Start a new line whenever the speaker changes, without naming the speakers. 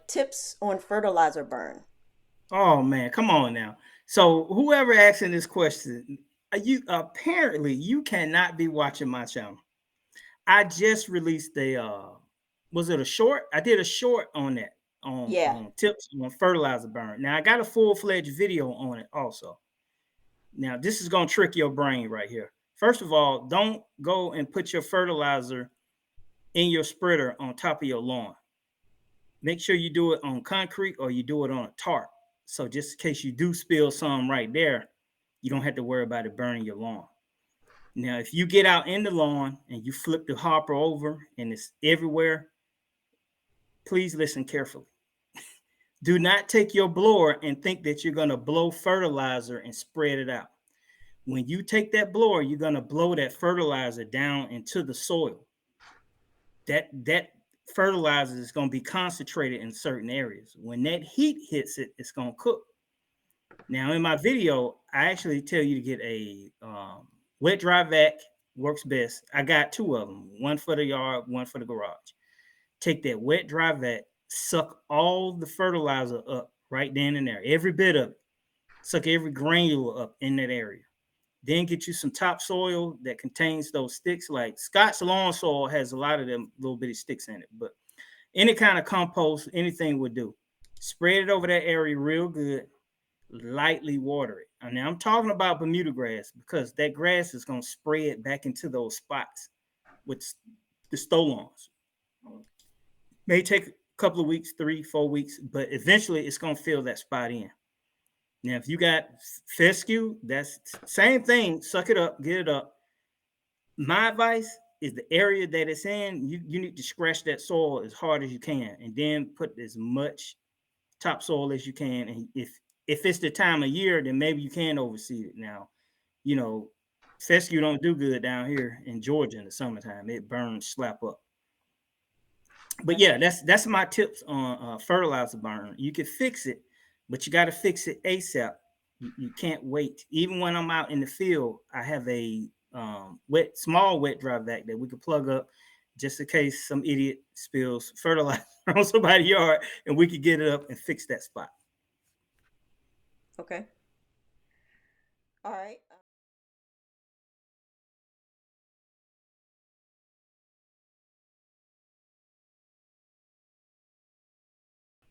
Tips on fertilizer burn.
Oh man, come on now. So whoever asking this question, you apparently you cannot be watching my channel. I just released a was it a short? I did a short on that
Yeah.
on tips on fertilizer burn. Now I got a full-fledged video on it also. Now this is gonna trick your brain right here. First of all, don't go and put your fertilizer in your spreader on top of your lawn. Make sure you do it on concrete or you do it on a tarp. So just in case you do spill some right there, you don't have to worry about it burning your lawn. Now, if you get out in the lawn and you flip the hopper over and it's everywhere, please listen carefully. Do not take your blower and think that you're going to blow fertilizer and spread it out. When you take that blower, you're going to blow that fertilizer down into the soil. That fertilizer is going to be concentrated in certain areas. When that heat hits it, it's going to cook. Now, in my video, I actually tell you to get a wet dry vac, works best. I got two of them, one for the yard, one for the garage. Take that wet dry vac, suck all the fertilizer up right then and there, every bit of it. Suck every granule up in that area. Then get you some topsoil that contains those sticks. Like Scott's lawn soil has a lot of them little bitty sticks in it, but any kind of compost, anything would do. Spread it over that area real good. Lightly water it. And now I'm talking about Bermuda grass because that grass is going to spread back into those spots with the stolons. May take a couple of weeks, 3, 4 weeks, but eventually it's going to fill that spot in. Now, if you got fescue, that's same thing. Suck it up, get it up. My advice is the area that it's in, you need to scratch that soil as hard as you can and then put as much topsoil as you can. And if it's the time of year, then maybe you can overseed it. Now, you know, fescue don't do good down here in Georgia in the summertime. It burns slap up. But yeah, that's my tips on fertilizer burn. You can fix it, but you got to fix it ASAP. You can't wait. Even when I'm out in the field, I have a small wet dry vac that we could plug up just in case some idiot spills fertilizer on somebody's yard, and we could get it up and fix that spot.
Okay. All right.